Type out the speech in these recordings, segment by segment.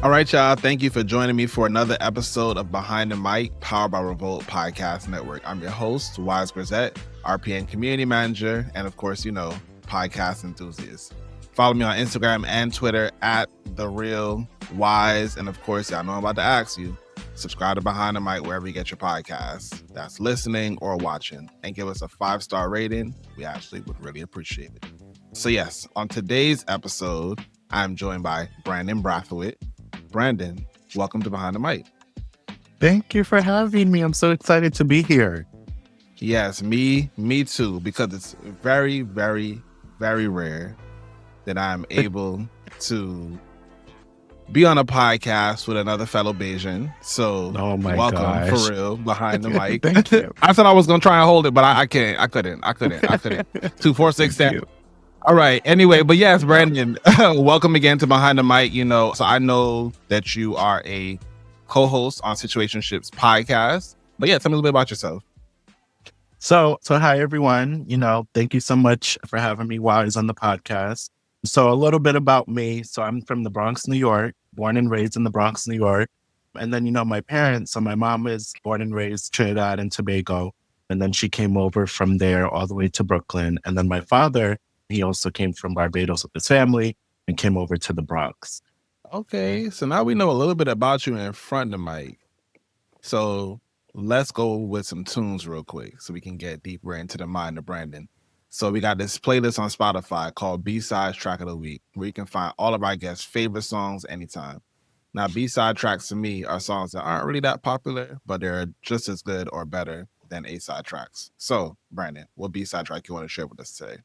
All right, y'all. Thank you for joining me for another episode of Behind the Mic, powered by REVOLT Podcast Network. I'm your host, Wize Grazette, RPN Community Manager, and of course, podcast enthusiast. Follow me on Instagram and Twitter at @TheRealWise. And of course, y'all know I'm about to ask you, subscribe to Behind the Mic wherever you get your podcasts. That's listening or watching. And give us a 5-star rating. We actually would really appreciate it. So yes, on today's episode, I'm joined by Brandon Brathwaite. Brandon, welcome to Behind the Mic. Thank you for having me. I'm so excited to be here. Yes, me too, because it's very, very, very rare that I'm able to be on a podcast with another fellow Bajan. So welcome, for real, Behind the Mic. Thank you. I said I was going to try and hold it, but I can't. I couldn't. 2467. All right. Anyway, but yes, Brandon, welcome again to Behind the Mic. So I know that you are a co-host on Situationships podcast. But yeah, tell me a little bit about yourself. So hi, everyone. Thank you so much for having me, Wize, on the podcast. So a little bit about me. So I'm from the Bronx, New York, born and raised in the Bronx, New York. And then, my parents, so my mom is born and raised Trinidad and Tobago. And then she came over from there all the way to Brooklyn. And then my father, he also came from Barbados with his family and came over to the Bronx. Okay, so now we know a little bit about you in front of the mic. So let's go with some tunes real quick so we can get deeper into the mind of Brandon. So we got this playlist on Spotify called B-Sides Track of the Week, where you can find all of our guests' favorite songs anytime. Now, B-side tracks to me are songs that aren't really that popular, but they're just as good or better than A-side tracks. So, Brandon, what B-side track you want to share with us today?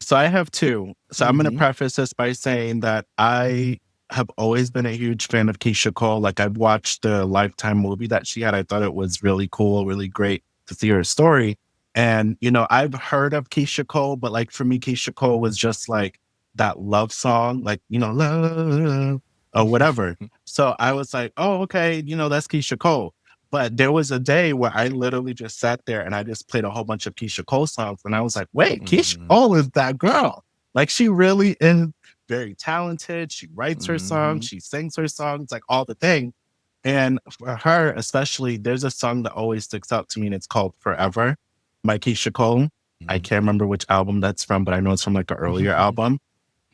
So I have two. So I'm going to preface this by saying that I have always been a huge fan of Keisha Cole. Like, I've watched the Lifetime movie that she had. I thought it was really cool, really great to see her story. And, I've heard of Keisha Cole, but like for me, Keisha Cole was just like that love song, like, love or whatever. So I was like, oh, okay, that's Keisha Cole. But there was a day where I literally just sat there and I just played a whole bunch of Keisha Cole songs. And I was like, wait, Keisha Cole is that girl. Like, she really is very talented. She writes her songs. She sings her songs, like all the thing. And for her, especially, there's a song that always sticks out to me, and it's called Forever by Keisha Cole. I can't remember which album that's from, but I know it's from like an earlier album.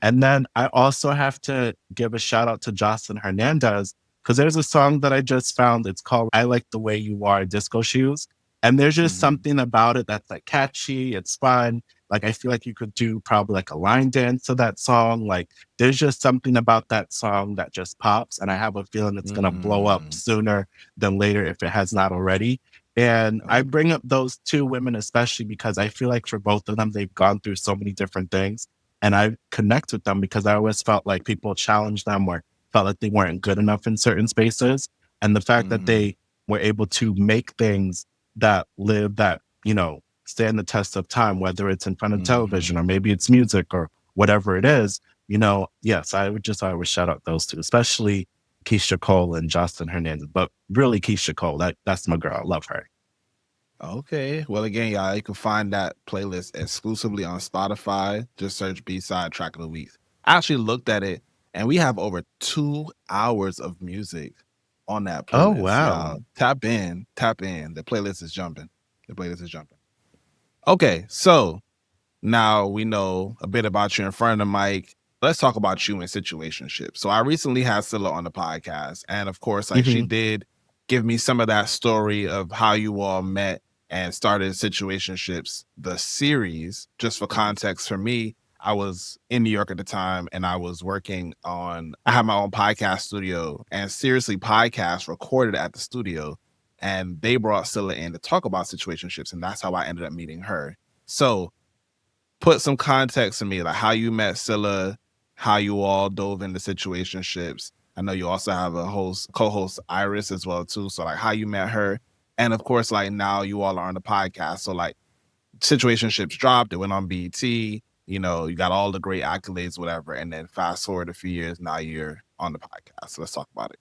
And then I also have to give a shout out to Jocelyn Hernandez, because there's a song that I just found. It's called I Like the Way You Are, Disco Shoes. And there's just something about it that's like catchy. It's fun. Like, I feel like you could do probably like a line dance to that song. Like, there's just something about that song that just pops. And I have a feeling it's going to blow up sooner than later if it has not already. And I bring up those two women, especially because I feel like for both of them, they've gone through so many different things. And I connect with them because I always felt like people challenged them or felt like they weren't good enough in certain spaces. And the fact that they were able to make things that live, that, stand the test of time, whether it's in front of television or maybe it's music or whatever it is, yes, I would shout out those two, especially Keisha Cole and Jocelyn Hernandez, but really Keisha Cole, that's my girl. I love her. Okay. Well, again, y'all, you can find that playlist exclusively on Spotify. Just search B-Side Track of the Week. I actually looked at it, and we have over 2 hours of music on that playlist. Oh, wow. Y'all. Tap in. The playlist is jumping. Okay, so now we know a bit about you in front of the mic. Let's talk about you in Situationships. So I recently had Scylla on the podcast, and of course, she did give me some of that story of how you all met and started Situationships, the series. Just for context, for me, I was in New York at the time, and I was I had my own podcast studio, and Seriously Podcast recorded at the studio. And they brought Scylla in to talk about Situationships, and that's how I ended up meeting her. So put some context to me, like how you met Scylla, how you all dove into Situationships. I know you also have a co-host Iris as well too. So like how you met her. And of course, like now you all are on the podcast. So like Situationships dropped, it went on BET, you got all the great accolades, whatever. And then fast forward a few years, now you're on the podcast. So let's talk about it.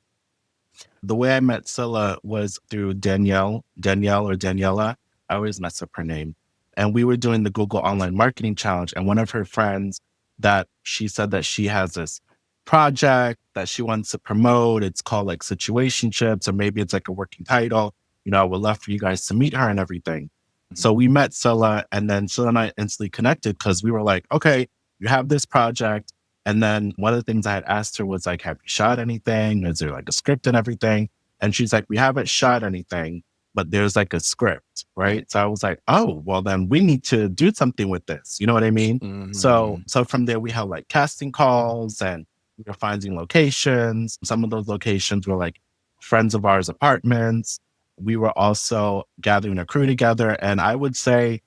The way I met Scylla was through Danielle or Daniela. I always mess up her name. And we were doing the Google Online Marketing Challenge. And one of her friends, that she said that she has this project that she wants to promote. It's called like Situationships, or maybe it's like a working title. I would love for you guys to meet her and everything. So we met Scylla, and then Scylla and I instantly connected because we were like, okay, you have this project. And then one of the things I had asked her was like, have you shot anything? Is there like a script and everything? And she's like, we haven't shot anything, but there's like a script, right? So I was like, oh, well then we need to do something with this. You know what I mean? So from there we held like casting calls, and we were finding locations. Some of those locations were like friends of ours' apartments. We were also gathering a crew together. And I would say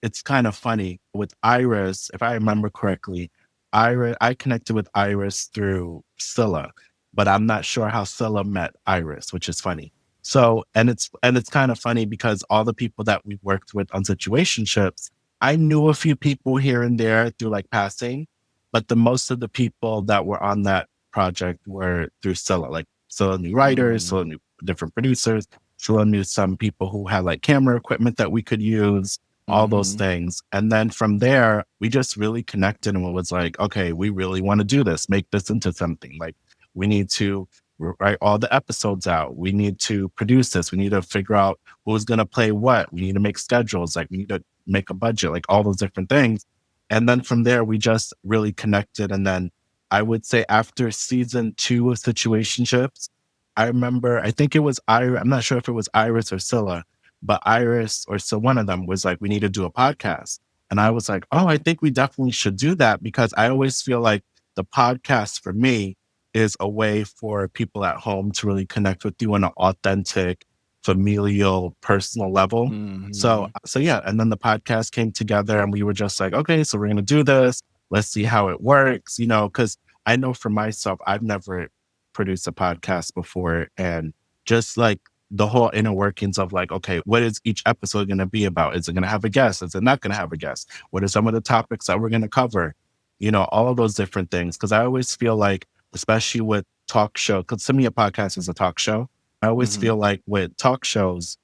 it's kind of funny with Iris, if I remember correctly, I connected with Iris through Scylla, but I'm not sure how Scylla met Iris, which is funny. So, and it's kind of funny because all the people that we worked with on Situationships, I knew a few people here and there through like passing, but the most of the people that were on that project were through Scylla. Like Scylla knew writers, Scylla knew different producers, Scylla knew some people who had like camera equipment that we could use, all those things. And then from there, we just really connected, and it was like, okay, we really want to do this, make this into something. Like we need to write all the episodes out. We need to produce this. We need to figure out who's going to play what. We need to make schedules. Like we need to make a budget, like all those different things. And then from there, we just really connected. And then I would say after season 2 of Situationships, I remember, I think it was Iris. I'm not sure if it was Iris or Scylla, but Iris or so one of them was like, we need to do a podcast. And I was like, oh, I think we definitely should do that, because I always feel like the podcast for me is a way for people at home to really connect with you on an authentic, familial, personal level. So yeah. And then the podcast came together, and we were just like, okay, so we're going to do this. Let's see how it works, because I know for myself, I've never produced a podcast before. And just like the whole inner workings of like, okay, what is each episode going to be about? Is it going to have a guest? Is it not going to have a guest? What are some of the topics that we're going to cover? All of those different things. Because I always feel like, especially with talk show, because to me, a podcast is a talk show. I always feel like with talk shows,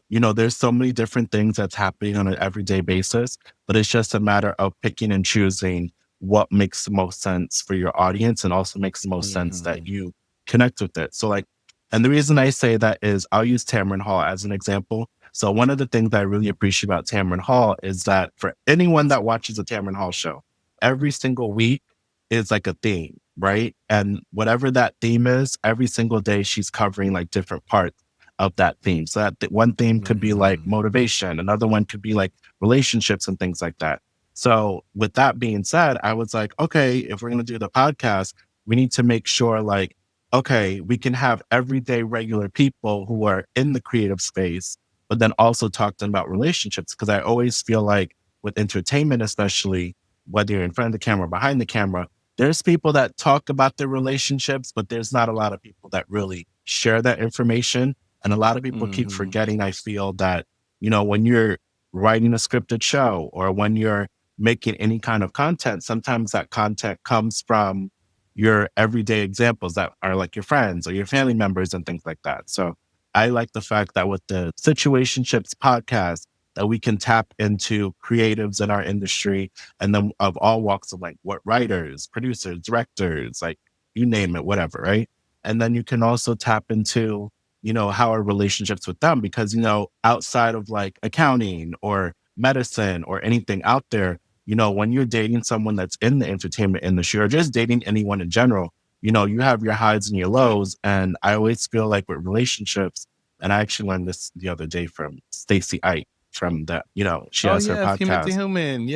there's so many different things that's happening on an everyday basis, but it's just a matter of picking and choosing what makes the most sense for your audience, and also makes the most sense that you connect with it. So like, and the reason I say that is I'll use Tamron Hall as an example. So one of the things that I really appreciate about Tamron Hall is that for anyone that watches a Tamron Hall show, every single week is like a theme, right? And whatever that theme is, every single day she's covering like different parts of that theme. So that one theme could be like motivation, another one could be like relationships and things like that. So with that being said, I was like, okay, if we're going to do the podcast, we need to make sure like, okay, we can have everyday regular people who are in the creative space, but then also talk to them about relationships. Because I always feel like with entertainment, especially whether you're in front of the camera or behind the camera, there's people that talk about their relationships, but there's not a lot of people that really share that information. And a lot of people keep forgetting, I feel, that, when you're writing a scripted show or when you're making any kind of content, sometimes that content comes from your everyday examples that are like your friends or your family members and things like that. So I like the fact that with the Situationships podcast, that we can tap into creatives in our industry, and then of all walks of like what writers, producers, directors, like you name it, whatever, right? And then you can also tap into, how are relationships with them, because, outside of like accounting or medicine or anything out there, when you're dating someone that's in the entertainment industry or just dating anyone in general, you have your highs and your lows. And I always feel like with relationships, and I actually learned this the other day from Stacey Ike, from that, she has her podcast. Human to Human.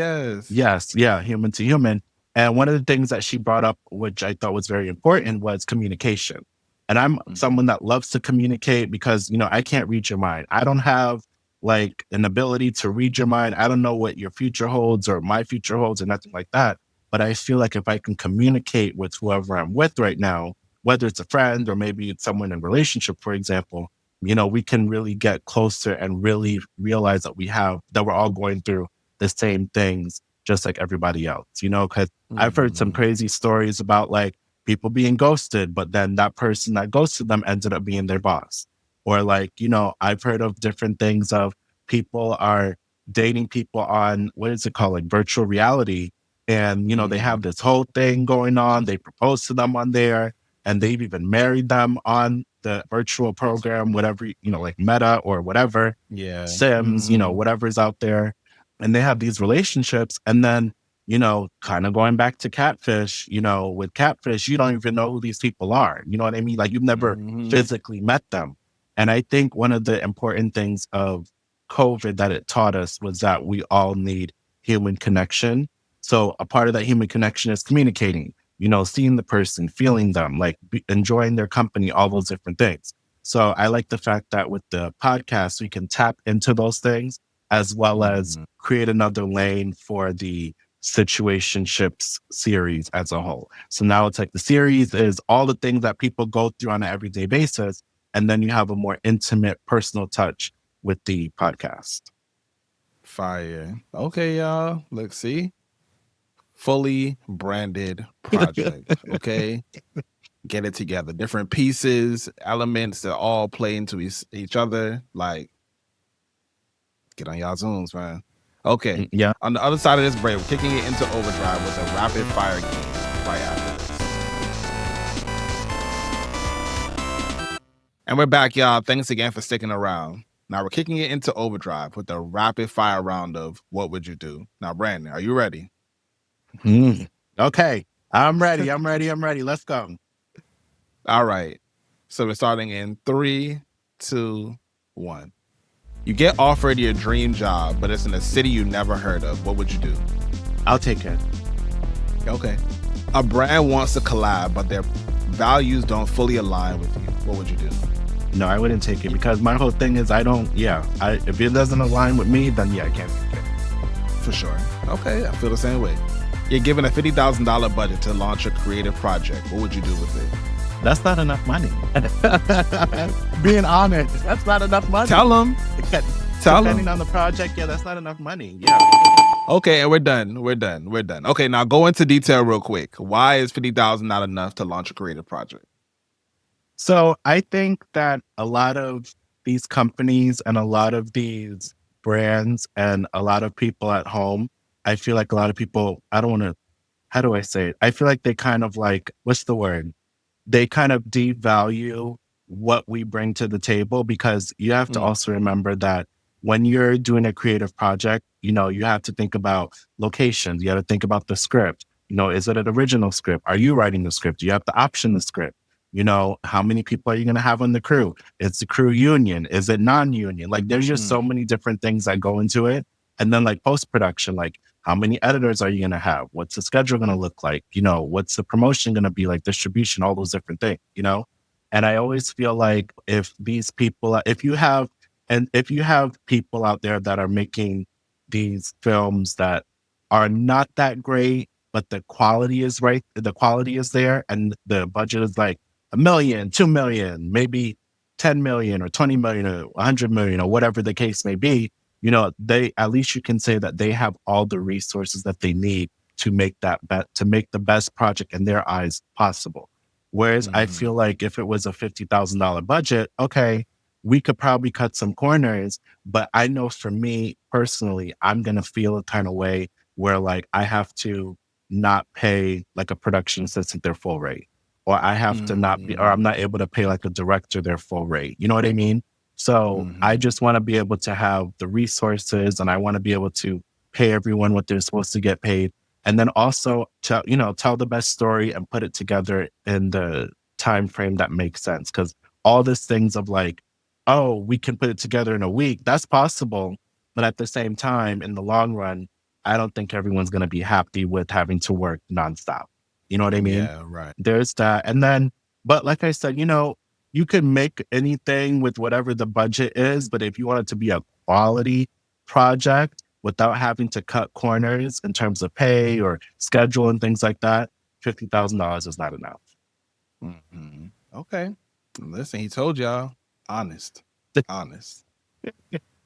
Yes. Yeah. Human to Human. And one of the things that she brought up, which I thought was very important, was communication. And I'm someone that loves to communicate because, I can't read your mind. I don't have like an ability to read your mind. I don't know what your future holds or my future holds or nothing like that. But I feel like if I can communicate with whoever I'm with right now, whether it's a friend or maybe it's someone in a relationship, for example, we can really get closer and really realize that we're all going through the same things, just like everybody else, because I've heard some crazy stories about like people being ghosted, but then that person that ghosted them ended up being their boss. Or like, I've heard of different things of people are dating people on, what is it called? Like virtual reality. And, they have this whole thing going on. They propose to them on there, and they've even married them on the virtual program, whatever, like Meta or whatever, Sims, whatever's out there. And they have these relationships. And then, kind of going back to catfish, with catfish, you don't even know who these people are. You know what I mean? Like, you've never physically met them. And I think one of the important things of COVID that it taught us was that we all need human connection. So a part of that human connection is communicating, seeing the person, feeling them, like enjoying their company, all those different things. So I like the fact that with the podcast, we can tap into those things as well as create another lane for the Situationships series as a whole. So now it's like the series is all the things that people go through on an everyday basis. And then you have a more intimate, personal touch with the podcast. Fire. Okay, y'all. Let's see. Fully branded project. Okay. Get it together. Different pieces, elements that all play into each other. Like, get on y'all Zooms, man. Okay. Yeah. On the other side of this break, we're kicking it into overdrive with a rapid fire game right after this. And we're back, y'all. Thanks again for sticking around. Now we're kicking it into overdrive with a rapid fire round of what would you do? Now, Brandon, are you ready? Okay. I'm ready. Let's go. All right. So we're starting in 3, 2, 1. You get offered your dream job, but it's in a city you never heard of. What would you do? I'll take it. Okay. A brand wants to collab, but their values don't fully align with you. What would you do? No, I wouldn't take it because my whole thing is if it doesn't align with me, then I can't take it. For sure. Okay, I feel the same way. You're given a $50,000 budget to launch a creative project. What would you do with it? That's not enough money. Being honest, that's not enough money. Tell them. Depending on the project, that's not enough money. Yeah. Okay, and we're done. Okay, now go into detail real quick. Why is $50,000 not enough to launch a creative project? So I think that a lot of these companies and a lot of these brands and a lot of people at home, I feel like a lot of people, how do I say it? I feel like they kind of like, what's the word? They kind of devalue what we bring to the table because you have to also remember that when you're doing a creative project, you have to think about locations. You have to think about the script. Is it an original script? Are you writing the script? You have to option the script. How many people are you going to have on the crew? Is the crew union? Is it non-union? Like, there's just so many different things that go into it. And then like post-production, like how many editors are you going to have? What's the schedule going to look like? What's the promotion going to be like, distribution, all those different things, And I always feel like if you have people out there that are making these films that are not that great, but the quality is right, the quality is there, and the budget is like $1 million, $2 million, maybe 10 million or 20 million or 100 million or whatever the case may be, they, at least you can say that they have all the resources that they need to make to make the best project in their eyes possible. Whereas I feel like if it was a $50,000 budget, okay, we could probably cut some corners, but I know for me personally, I'm going to feel a kind of way where like I have to not pay like a production assistant their full rate, or I have to or I'm not able to pay like a director their full rate. You know what I mean? So I just want to be able to have the resources, and I want to be able to pay everyone what they're supposed to get paid. And then also tell the best story and put it together in the time frame that makes sense. Because all these things of like, oh, we can put it together in a week, that's possible. But at the same time, in the long run, I don't think everyone's going to be happy with having to work nonstop. You know what I mean? Yeah, right. There's that. And then, but like I said, you can make anything with whatever the budget is. But if you want it to be a quality project without having to cut corners in terms of pay or schedule and things like that, $50,000 is not enough. Okay. Listen, he told y'all. Honest.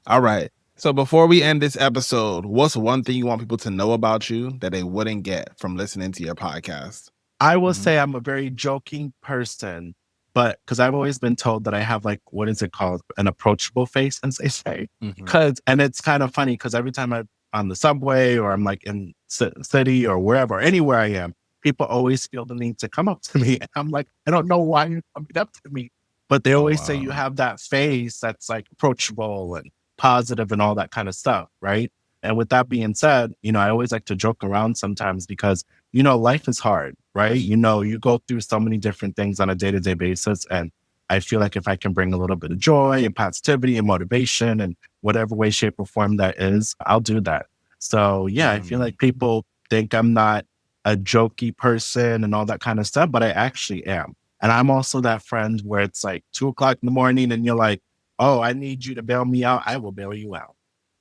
All right. So before we end this episode, what's one thing you want people to know about you that they wouldn't get from listening to your podcast? I will say I'm a very joking person, but because I've always been told that I have like, what is it called? An approachable face, as they say. And it's kind of funny because every time I'm on the subway or I'm like in city or wherever, anywhere I am, people always feel the need to come up to me. And I'm like, I don't know why you're coming up to me. But they always say you have that face that's like approachable and positive and all that kind of stuff, right? And with that being said, I always like to joke around sometimes because, life is hard, right? You go through so many different things on a day-to-day basis. And I feel like if I can bring a little bit of joy and positivity and motivation and whatever way, shape, or form that is, I'll do that. So yeah, I feel like people think I'm not a jokey person and all that kind of stuff, but I actually am. And I'm also that friend where it's like 2:00 in the morning and you're like, oh, I need you to bail me out. I will bail you out.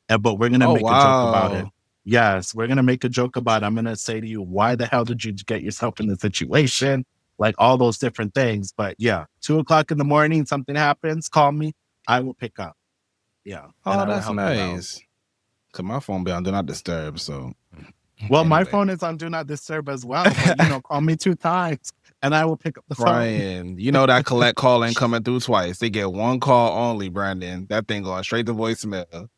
But we're going to make a joke about it. Yes, we're going to make a joke about it. I'm going to say to you, why the hell did you get yourself in this situation? Like all those different things. But yeah, 2:00 in the morning, something happens, call me. I will pick up. Yeah. Oh, that's nice. Because my phone be on Do Not Disturb. So, well, anyway. My phone is on Do Not Disturb as well. But, call me 2 times and I will pick up the phone. That collect call ain't coming through twice. They get 1 call only, Brandon. That thing going straight to voicemail.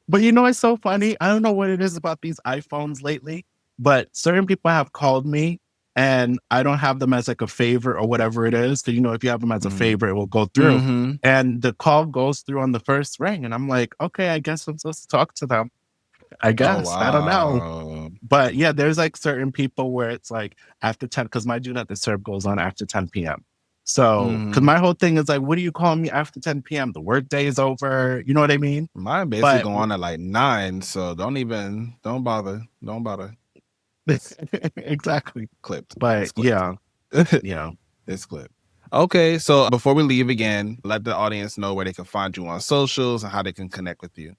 But it's so funny. I don't know what it is about these iPhones lately, but certain people have called me and I don't have them as like a favorite or whatever it is. So, if you have them as a favorite, it will go through. And the call goes through on the first ring. And I'm like, okay, I guess I'm supposed to talk to them. I guess. I don't know. But yeah, there's like certain people where it's like after 10, because my Do Not Disturb goes on after 10 p.m. So, because my whole thing is like, what are you calling me after 10 p.m.? The work day is over. You know what I mean? Mine basically go on at like 9. So don't bother. Exactly. Clipped. But yeah. It's clipped. Okay. So before we leave again, let the audience know where they can find you on socials and how they can connect with you.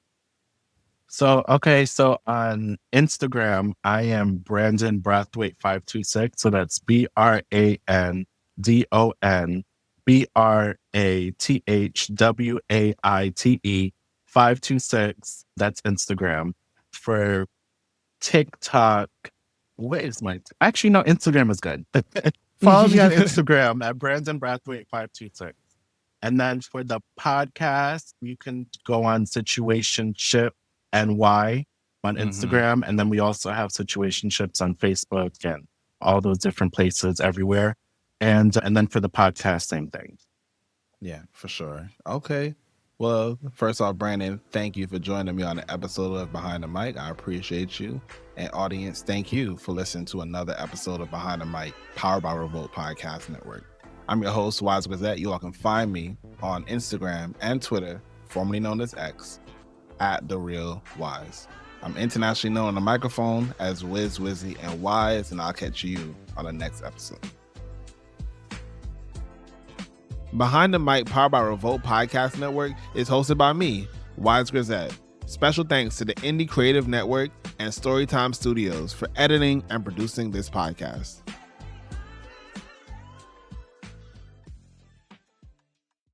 So on Instagram, I am Brandon Brathwaite 526. So that's BrandonBrathwaite 526. That's Instagram. For TikTok, actually, no, Instagram is good. Follow me on Instagram at Brandon Brathwaite 526. And then for the podcast, you can go on Situationship NY on Instagram. And then we also have Situationships on Facebook and all those different places everywhere. And then for the podcast, same thing. Yeah, for sure. Okay. Well, first off, Brandon, thank you for joining me on the episode of Behind the Mic. I appreciate you. And audience, thank you for listening to another episode of Behind the Mic, powered by REVOLT Podcast Network. I'm your host, Wize Grazette. You all can find me on Instagram and Twitter, formerly known as X, at The Real Wize. I'm internationally known on the microphone as Wiz, Wizzy, and Wize, and I'll catch you on the next episode. Behind the Mic, powered by REVOLT Podcast Network, is hosted by me, Wize Grazette. Special thanks to the Indie Creative Network and Storytime Studios for editing and producing this podcast.